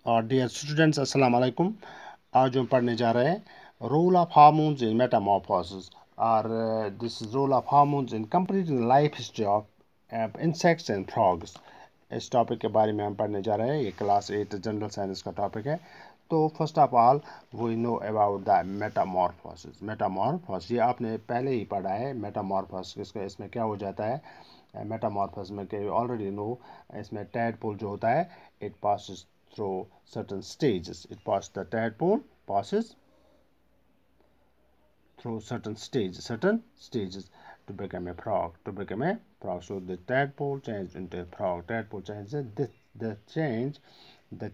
और dear students अस्सलाम वालेकुम। आज हम पढ़ने जा रहे हैं role of hormones in metamorphosis और this role of hormones in completing life history of insects and frogs. इस टॉपिक के बारे में हम पढ़ने जा रहे हैं। ये क्लास 8 जनरल साइंस का टॉपिक है। तो first of all we know about the metamorphosis. Metamorphosis ये आपने पहले ही पढ़ा है। मेटामॉर्फोसिस इसमें क्या हो जाता है मेटामॉर्फोसिस में कि ऑलरेडी नो इसमें टैडपोल जो होता है it passes through certain stages. The tadpole passes through certain stages to become a frog. So the tadpole changed into a frog. Tadpole changes the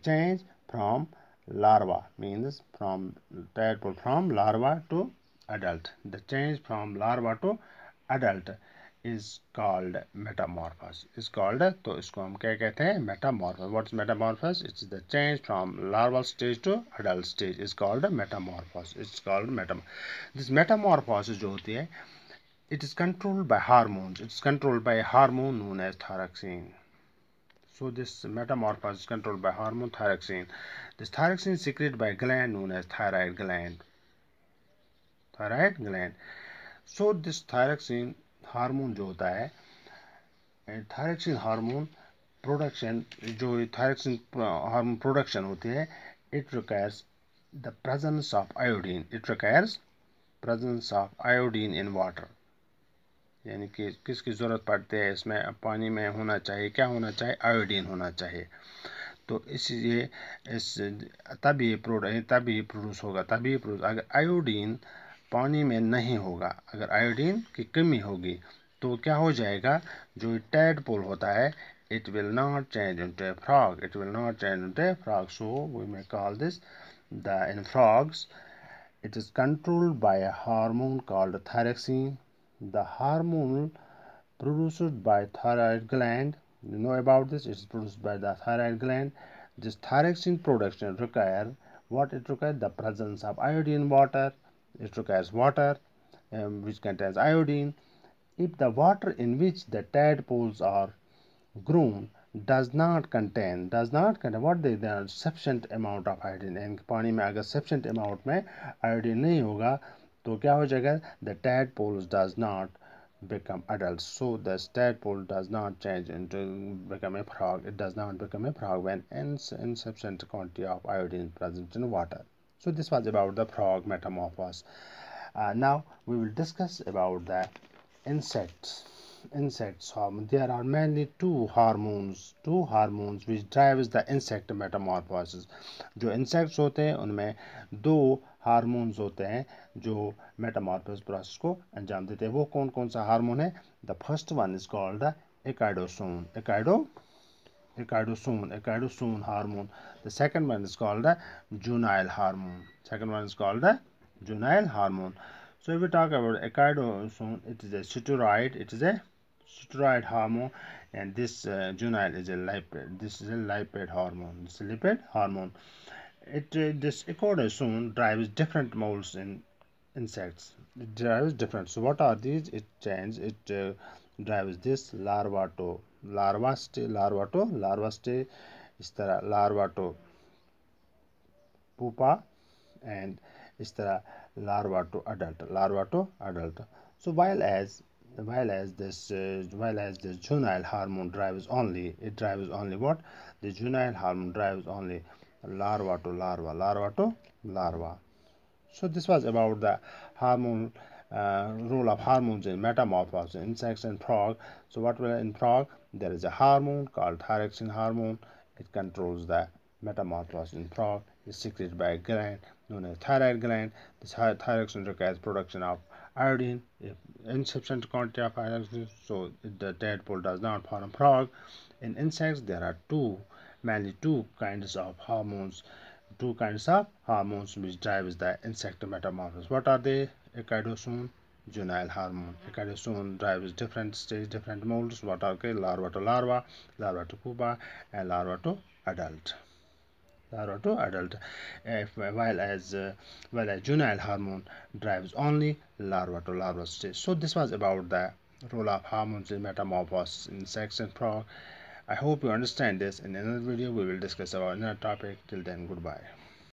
change from larva means from tadpole from larva to adult. The change from larva to adult is called metamorphosis. Is called तो इसको हम क्या कहते हैं metamorphosis. What is metamorphosis? It's the change from larval stage to adult stage is called metamorphosis. It's called this metamorphosis जो होती है it is controlled by hormones. It's controlled by a hormone known as thyroxine. So this metamorphosis is controlled by hormone thyroxine. This thyroxine is secreted by a gland known as thyroid gland. So this thyroxine hormone जो होता है thyroxine hormone production जो thyroxine hormone production होती है it requires the presence of iodine in water. यानी कि किसकी ज़रूरत पड़ती है इसमें पानी में होना चाहिए क्या होना चाहिए आयोडीन होना चाहिए। तो इसलिए तभी प्रोड्यूस होगा अगर आयोडीन पानी में नहीं होगा अगर आयोडीन की कमी होगी तो क्या हो जाएगा जो टैडपोल होता है it will not change into a frog. So we may call this in frogs it is controlled by a hormone called thyroxine. The hormone produced by thyroid gland, you know about this, it is produced by the thyroid gland. This thyroxine production requires the presence of iodine water. It requires water which contains iodine. If the water in which the tadpoles are grown does not contain what the sufficient amount of iodine and पानी में अगर sufficient amount में iodine नहीं होगा तो क्या हो जाएगा the tadpoles does not become adults. So the tadpole does not change into become a frog. It does not become a frog when insufficient quantity of iodine present in water. So this was about the frog metamorphosis. Now we will discuss about the insects. There are mainly two hormones which drives the insect metamorphosis. जो insects होते हैं उनमें दो hormones होते हैं जो Metamorphosis process को अंजाम देते हैं। वो कौन कौन सा हार्मोन है? The first one is called the echidosome hormone. The second one is called the juvenile hormone. So if we talk about echidosome, it is a steroid hormone, and this juvenile is a lipid. This is a lipid hormone. It's a lipid hormone. This echidosome drives different modes in insects. It drives different. So what are these? It drives this larva stage, इस तरह larva to pupa, and इस तरह larva to adult. So while as this juvenile hormone drives only what? The juvenile hormone drives only larva to larva. So this was about the hormone role of hormones in metamorphosis in insects and frog. So what will in frog? There is a hormone called thyroxine hormone. It controls the metamorphosis in frog. It's secreted by a gland known as thyroid gland. This thyroxine requires production of iodine. If insufficient quantity of iodine, so the tadpole does not form frog. In insects, there are mainly two kinds of hormones which drives the insect metamorphosis. What are they? Echidosome, juvenile hormone. Echidosome drives different modes. What are they? Larva to larva to pupa, and larva to adult. While as juvenile hormone drives only larva to larva stage. So this was about the role of hormones in metamorphosis in insects and frog. I hope you understand this. In another video we will discuss about another topic. Till then, goodbye.